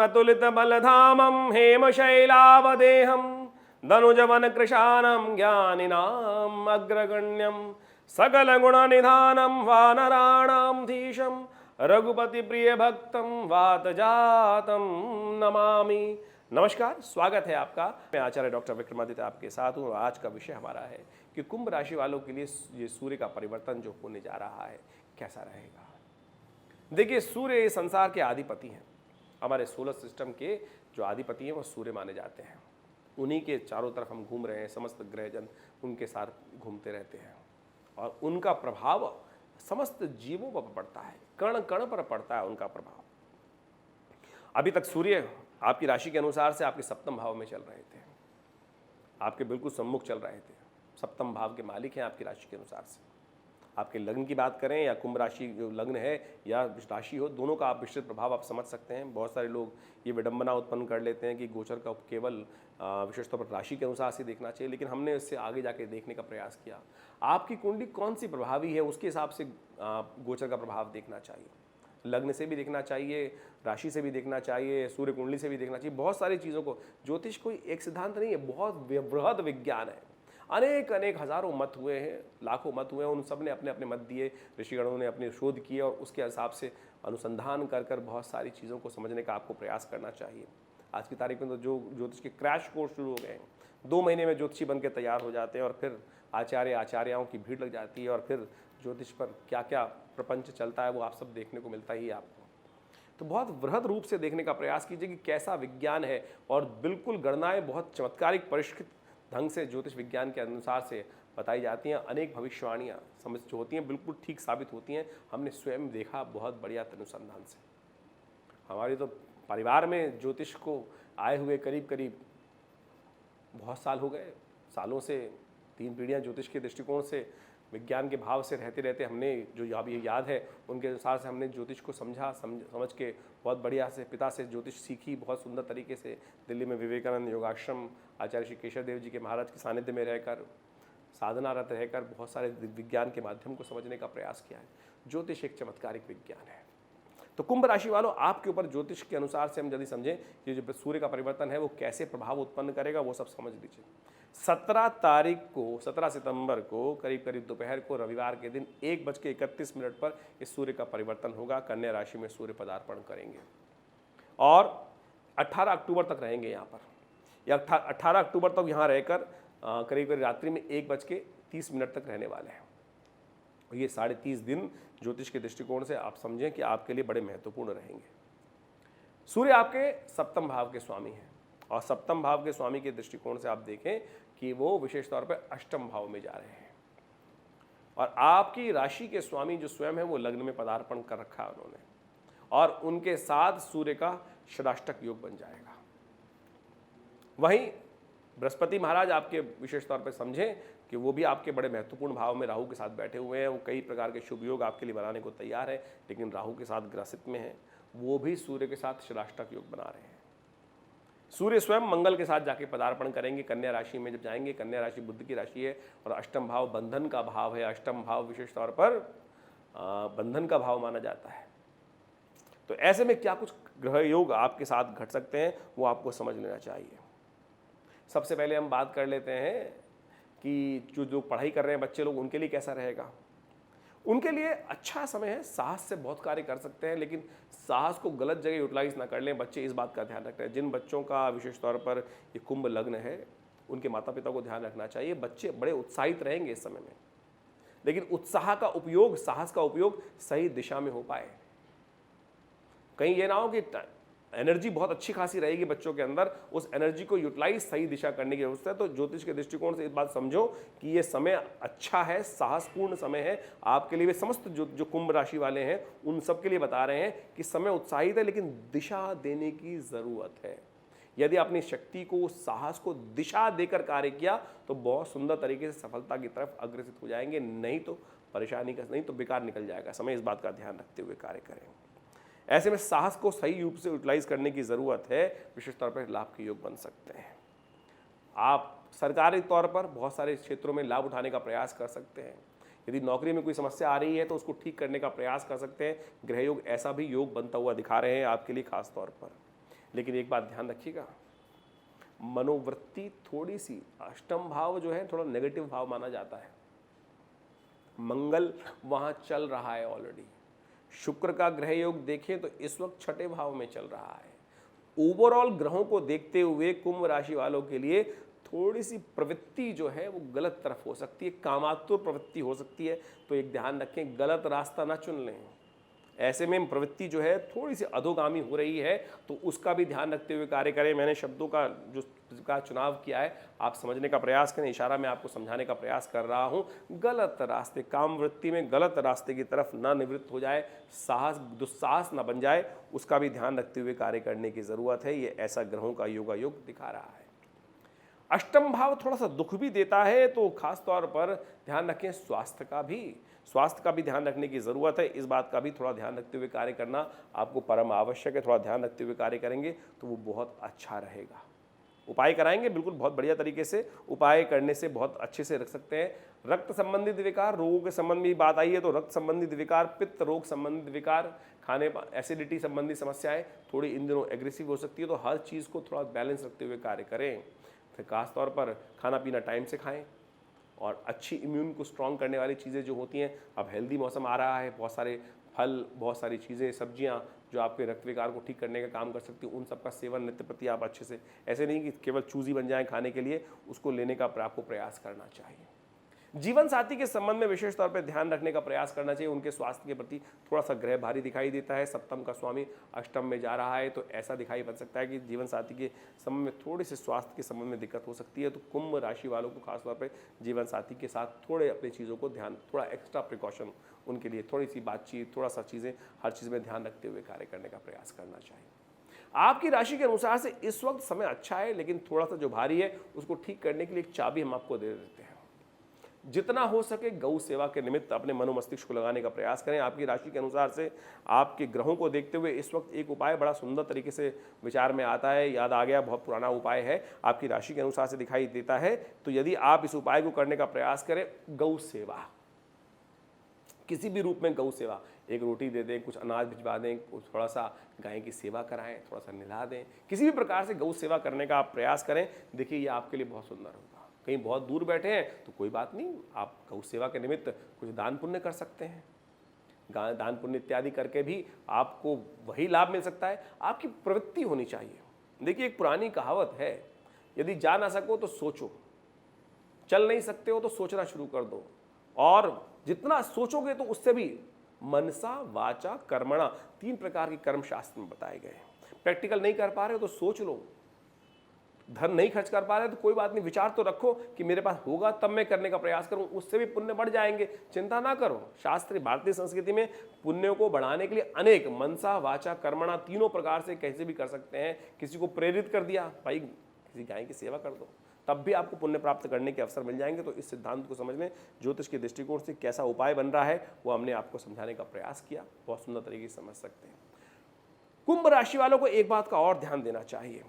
अतुलितबलधामं हेमशैलावदेहं धनुजवनकृशानं ज्ञानिनाम् अग्रगण्यं सकलगुणनिधानं वानराणां धीशं रघुपतिप्रियभक्तं वातजातं नमामि। नमस्कार, स्वागत है आपका। मैं आचार्य डॉक्टर विक्रमादित्य आपके साथ हूँ। आज का विषय हमारा है कि कुंभ राशि वालों के लिए ये सूर्य का परिवर्तन जो होने जा रहा है कैसा रहेगा। देखिए, सूर्य संसार के आधिपति हैं। हमारे सोलर सिस्टम के जो आधिपति हैं वो सूर्य माने जाते हैं। उन्हीं के चारों तरफ हम घूम रहे हैं, समस्त ग्रहजन उनके साथ घूमते रहते हैं और उनका प्रभाव समस्त जीवों पर पड़ता है, कण कण पर पड़ता है उनका प्रभाव। अभी तक सूर्य आपकी राशि के अनुसार से आपके सप्तम भाव में चल रहे थे, आपके बिल्कुल सम्मुख चल रहे थे। सप्तम भाव के मालिक हैं आपकी राशि के अनुसार से। आपके लग्न की बात करें या कुंभ राशि जो लग्न है या राशि हो, दोनों का आप विस्तृत प्रभाव आप समझ सकते हैं। बहुत सारे लोग ये विडंबना उत्पन्न कर लेते हैं कि गोचर का केवल विशेष तौर पर राशि के अनुसार से देखना चाहिए, लेकिन हमने इससे आगे जाके देखने का प्रयास किया। आपकी कुंडली कौन सी प्रभावी है उसके हिसाब से गोचर का प्रभाव देखना चाहिए। लग्न से भी देखना चाहिए, राशि से भी देखना चाहिए, सूर्य कुंडली से भी देखना चाहिए। बहुत सारी चीज़ों को, ज्योतिष कोई एक सिद्धांत नहीं है, बहुत बृहद विज्ञान है। अनेक अनेक हजारों मत हुए हैं, लाखों मत हुए हैं, उन सब ने अपने अपने मत दिए, ऋषिगणों ने अपने शोध किए और उसके हिसाब से अनुसंधान कर कर बहुत सारी चीज़ों को समझने का आपको प्रयास करना चाहिए। आज की तारीख में तो जो ज्योतिष के क्रैश कोर्स शुरू हो गए हैं, 2 महीने में ज्योतिषी बन के तैयार हो जाते हैं और फिर आचार्यों की भीड़ लग जाती है और फिर ज्योतिष पर क्या क्या प्रपंच चलता है वो आप सब देखने को मिलता ही है आपको। तो बहुत वृहद रूप से देखने का प्रयास कीजिए कि कैसा विज्ञान है और बिल्कुल गणनाएं बहुत चमत्कारिक परिष्कृत ढंग से ज्योतिष विज्ञान के अनुसार से बताई जाती हैं। अनेक भविष्यवाणियाँ समझ जो होती हैं बिल्कुल ठीक साबित होती हैं। हमने स्वयं देखा बहुत बढ़िया अनुसंधान से। हमारे तो परिवार में ज्योतिष को आए हुए करीब करीब बहुत साल हो गए। सालों से 3 पीढ़ियाँ ज्योतिष के दृष्टिकोण से विज्ञान के भाव से रहते रहते हमने जो अब ये याद है उनके अनुसार से हमने ज्योतिष को समझ के बहुत बढ़िया से पिता से ज्योतिष सीखी। बहुत सुंदर तरीके से दिल्ली में विवेकानंद योगाश्रम आचार्य श्री केशव देव जी के महाराज के सानिध्य में रहकर, साधनारत रहकर बहुत सारे विज्ञान के माध्यम को समझने का प्रयास किया है। ज्योतिष एक चमत्कारिक विज्ञान है। तो कुंभ राशि वालों, आपके ऊपर ज्योतिष के अनुसार से हम यदि समझें कि जो सूर्य का परिवर्तन है वो कैसे प्रभाव उत्पन्न करेगा वो सब समझ लीजिए। 17 सितंबर को करीब करीब दोपहर को रविवार के दिन 1:31 पर इस सूर्य का परिवर्तन होगा। कन्या राशि में सूर्य पदार्पण करेंगे और 18 अक्टूबर तक रहेंगे यहाँ पर, या 18 अक्टूबर तक यहाँ रहकर करीब करीब रात्रि में 1:30 तक रहने वाले हैं। ये 30.5 दिन ज्योतिष के दृष्टिकोण से आप समझें कि आपके लिए बड़े महत्वपूर्ण रहेंगे। सूर्य आपके सप्तम भाव के स्वामी हैं और सप्तम भाव के स्वामी के दृष्टिकोण से आप देखें कि वो विशेष तौर पर अष्टम भाव में जा रहे हैं और आपकी राशि के स्वामी जो स्वयं है वो लग्न में पदार्पण कर रखा है उन्होंने, और उनके साथ सूर्य का षडाष्टक योग बन जाएगा। वहीं बृहस्पति महाराज आपके विशेष तौर पर समझें कि वो भी आपके बड़े महत्वपूर्ण भाव में राहु के साथ बैठे हुए हैं। वो कई प्रकार के शुभ योग आपके लिए बनाने को तैयार है, लेकिन राहु के साथ ग्रसित में है। वो भी सूर्य के साथ षडाष्टक योग बना रहे हैं। सूर्य स्वयं मंगल के साथ जाके पदार्पण करेंगे कन्या राशि में। जब जाएंगे, कन्या राशि बुध की राशि है और अष्टम भाव बंधन का भाव है। अष्टम भाव विशेष तौर पर बंधन का भाव माना जाता है। तो ऐसे में क्या कुछ ग्रह योग आपके साथ घट सकते हैं वो आपको समझ लेना चाहिए। सबसे पहले हम बात कर लेते हैं कि जो पढ़ाई कर रहे हैं बच्चे लोग, उनके लिए कैसा रहेगा। उनके लिए अच्छा समय है, साहस से बहुत कार्य कर सकते हैं, लेकिन साहस को गलत जगह यूटिलाइज ना कर लें। बच्चे इस बात का ध्यान रखते हैं। जिन बच्चों का विशेष तौर पर ये कुंभ लग्न है उनके माता पिता को ध्यान रखना चाहिए। बच्चे बड़े उत्साहित रहेंगे इस समय में, लेकिन उत्साह का उपयोग, साहस का उपयोग सही दिशा में हो पाए। कहीं ये ना हो कि एनर्जी बहुत अच्छी खासी रहेगी बच्चों के अंदर, उस एनर्जी को यूटिलाइज सही दिशा करने की जरूरत है। तो ज्योतिष के दृष्टिकोण से इस बात समझो कि ये समय अच्छा है, साहसपूर्ण समय है आपके लिए। वे समस्त जो कुंभ राशि वाले हैं उन सब के लिए बता रहे हैं कि समय उत्साहित है, लेकिन दिशा देने की जरूरत है। यदि अपनी शक्ति को, साहस को दिशा देकर कार्य किया तो बहुत सुंदर तरीके से सफलता की तरफ अग्रसित हो जाएंगे, नहीं तो परेशानी का, नहीं तो बेकार निकल जाएगा समय। इस बात का ध्यान रखते हुए कार्य करें। ऐसे में साहस को सही रूप से यूटिलाइज करने की ज़रूरत है। विशेष तौर पर लाभ के योग बन सकते हैं। आप सरकारी तौर पर बहुत सारे क्षेत्रों में लाभ उठाने का प्रयास कर सकते हैं। यदि नौकरी में कोई समस्या आ रही है तो उसको ठीक करने का प्रयास कर सकते हैं। ग्रह योग ऐसा भी योग बनता हुआ दिखा रहे हैं आपके लिए खास तौर पर। लेकिन एक बात ध्यान रखिएगा, मनोवृत्ति थोड़ी सी, अष्टम भाव जो है थोड़ा नेगेटिव भाव माना जाता है। मंगल वहां चल रहा है ऑलरेडी। शुक्र का ग्रह योग देखें तो इस वक्त छठे भाव में चल रहा है। ओवरऑल ग्रहों को देखते हुए कुंभ राशि वालों के लिए थोड़ी सी प्रवृत्ति जो है वो गलत तरफ हो सकती है, कामातुर प्रवृत्ति हो सकती है। तो एक ध्यान रखें, गलत रास्ता ना चुन लें। ऐसे में प्रवृत्ति जो है थोड़ी सी अधोगामी हो रही है, तो उसका भी ध्यान रखते हुए कार्य करें। मैंने शब्दों का चुनाव किया है, आप समझने का प्रयास करें। इशारा मैं आपको समझाने का प्रयास कर रहा हूं। गलत रास्ते, काम वृत्ति में गलत रास्ते की तरफ ना निवृत्त हो जाए, दुस्साहस ना बन जाए, उसका भी ध्यान रखते हुए कार्य करने की जरूरत है। ये ऐसा ग्रहों का योगायोग दिखा रहा है। अष्टम भाव थोड़ा सा दुख भी देता है, तो खास तौर पर ध्यान रखें स्वास्थ्य का भी ध्यान रखने की ज़रूरत है। इस बात का भी थोड़ा ध्यान रखते हुए कार्य करना आपको परम आवश्यक है। थोड़ा ध्यान रखते हुए कार्य करेंगे तो वो बहुत अच्छा रहेगा। उपाय कराएंगे बिल्कुल बहुत बढ़िया तरीके से, उपाय करने से बहुत अच्छे से रख सकते हैं। रक्त संबंधित विकार, रोगों के संबंध में बात आई है तो रक्त संबंधित विकार, पित्त रोग संबंधित विकार, खाने एसिडिटी संबंधी समस्याएं थोड़ी इन दिनों एग्रेसिव हो सकती है। तो हर चीज़ को थोड़ा बैलेंस रखते हुए कार्य करें। फिर खास तौर पर खाना पीना टाइम से खाएं और अच्छी इम्यून को स्ट्रॉन्ग करने वाली चीज़ें जो होती हैं, अब हेल्दी मौसम आ रहा है, बहुत सारे फल, बहुत सारी चीज़ें, सब्जियां जो आपके रक्त विकार को ठीक करने का काम कर सकती हैं, उन सब का सेवन नित्य प्रति आप अच्छे से, ऐसे नहीं कि केवल चूजी बन जाए खाने के लिए, उसको लेने का आपको प्रयास करना चाहिए। जीवन साथी के संबंध में विशेष तौर पर ध्यान रखने का प्रयास करना चाहिए। उनके स्वास्थ्य के प्रति थोड़ा सा ग्रह भारी दिखाई देता है। सप्तम का स्वामी अष्टम में जा रहा है, तो ऐसा दिखाई पड़ सकता है कि जीवन साथी के संबंध में थोड़ी सी स्वास्थ्य के संबंध में दिक्कत हो सकती है। तो कुंभ राशि वालों को खासतौर पर जीवन साथी के साथ थोड़े अपनी चीज़ों को ध्यान, थोड़ा एक्स्ट्रा प्रिकॉशन उनके लिए, थोड़ी सी बातचीत, थोड़ा सा चीज़ें, हर चीज़ में ध्यान रखते हुए कार्य करने का प्रयास करना चाहिए। आपकी राशि के अनुसार से इस वक्त समय अच्छा है, लेकिन थोड़ा सा जो भारी है उसको ठीक करने के लिए एक चाबी हम आपको दे देते हैं। जितना हो सके गौ सेवा के निमित्त अपने मनोमस्तिष्क को लगाने का प्रयास करें। आपकी राशि के अनुसार से आपके ग्रहों को देखते हुए इस वक्त एक उपाय बड़ा सुंदर तरीके से विचार में आता है, याद आ गया, बहुत पुराना उपाय है, आपकी राशि के अनुसार से दिखाई देता है। तो यदि आप इस उपाय को करने का प्रयास करें, गौ सेवा, किसी भी रूप में गौ सेवा, एक रोटी दे दें, कुछ अनाज भिजवा दें, थोड़ा सा गाय की सेवा कराएं, थोड़ा सा नहला दें, किसी भी प्रकार से गौ सेवा करने का आप प्रयास करें। देखिए ये आपके लिए बहुत सुंदर होगा। कहीं बहुत दूर बैठे हैं तो कोई बात नहीं, आप गौ सेवा के निमित्त कुछ दान पुण्य कर सकते हैं। दान पुण्य इत्यादि करके भी आपको वही लाभ मिल सकता है। आपकी प्रवृत्ति होनी चाहिए। देखिए एक पुरानी कहावत है, यदि जा ना सको तो सोचो, चल नहीं सकते हो तो सोचना शुरू कर दो, और जितना सोचोगे तो उससे भी मनसा वाचा कर्मणा, 3 प्रकार के कर्म शास्त्र में बताए गए हैं। प्रैक्टिकल नहीं कर पा रहे हो तो सोच लो, धन नहीं खर्च कर पा रहे तो कोई बात नहीं, विचार तो रखो कि मेरे पास होगा तब मैं करने का प्रयास करूं, उससे भी पुण्य बढ़ जाएंगे, चिंता ना करो। शास्त्र, भारतीय संस्कृति में पुण्यों को बढ़ाने के लिए अनेक मनसा वाचा कर्मणा, 3 प्रकार से कैसे भी कर सकते हैं। किसी को प्रेरित कर दिया, भाई किसी गाय की सेवा कर दो, तब भी आपको पुण्य प्राप्त करने के अवसर मिल जाएंगे। तो इस सिद्धांत को समझ लें, ज्योतिष के दृष्टिकोण से कैसा उपाय बन रहा है वो हमने आपको समझाने का प्रयास किया, बहुत सुंदर तरीके से समझ सकते हैं। कुंभ राशि वालों को एक बात का और ध्यान देना चाहिए,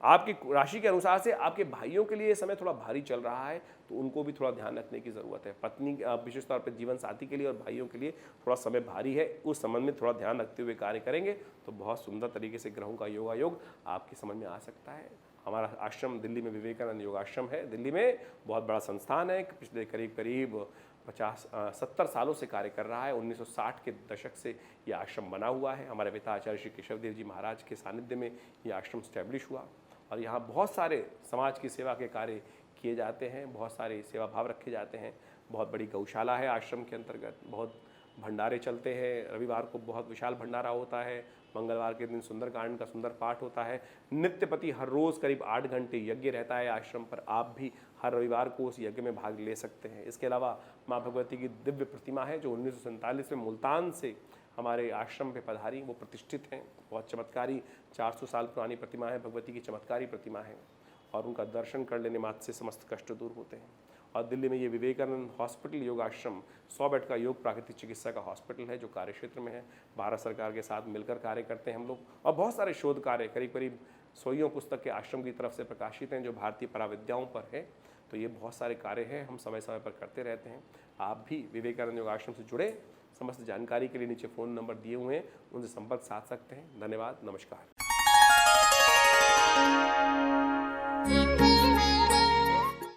आपकी राशि के अनुसार से आपके भाइयों के लिए समय थोड़ा भारी चल रहा है, तो उनको भी थोड़ा ध्यान रखने की ज़रूरत है। पत्नी, विशेष तौर पर जीवन साथी के लिए और भाइयों के लिए थोड़ा समय भारी है, उस संबंध में थोड़ा ध्यान रखते हुए कार्य करेंगे तो बहुत सुंदर तरीके से ग्रहों का योगायोग आपकी समझ में आ सकता है। हमारा आश्रम दिल्ली में विवेकानंद योगाश्रम है, दिल्ली में बहुत बड़ा संस्थान है, पिछले करीब 50-70 सालों से कार्य कर रहा है। 1960 के दशक से ये आश्रम बना हुआ है। हमारे पिता आचार्य श्री केशव देव जी महाराज के सानिध्य में ये आश्रम स्टैब्लिश हुआ, और यहाँ बहुत सारे समाज की सेवा के कार्य किए जाते हैं, बहुत सारे सेवा भाव रखे जाते हैं। बहुत बड़ी गौशाला है आश्रम के अंतर्गत, बहुत भंडारे चलते हैं, रविवार को बहुत विशाल भंडारा होता है, मंगलवार के दिन सुंदरकांड का सुंदर पाठ होता है, नित्यपति हर रोज़ करीब 8 घंटे यज्ञ रहता है आश्रम पर। आप भी हर रविवार को उस यज्ञ में भाग ले सकते हैं। इसके अलावा माँ भगवती की दिव्य प्रतिमा है जो 1947 में मुल्तान से हमारे आश्रम पे पधारी, वो प्रतिष्ठित हैं, बहुत चमत्कारी, 400 साल पुरानी प्रतिमा है, भगवती की चमत्कारी प्रतिमा है, और उनका दर्शन कर लेने मात्र से समस्त कष्ट दूर होते हैं। और दिल्ली में ये विवेकानंद हॉस्पिटल योगाश्रम 100 बेड का योग प्राकृतिक चिकित्सा का हॉस्पिटल है जो कार्य क्षेत्र में है। भारत सरकार के साथ मिलकर कार्य करते हैं हम लोग, और बहुत सारे शोध कार्य, करीब 100 पुस्तक के आश्रम की तरफ से प्रकाशित हैं जो भारतीय पराविद्याओं पर है। तो ये बहुत सारे कार्य हैं, हम समय समय पर करते रहते हैं। आप भी विवेकानंद योगाश्रम से जुड़े, समस्त जानकारी के लिए नीचे फ़ोन नंबर दिए हुए हैं, उनसे संपर्क साध सकते हैं। धन्यवाद, नमस्कार।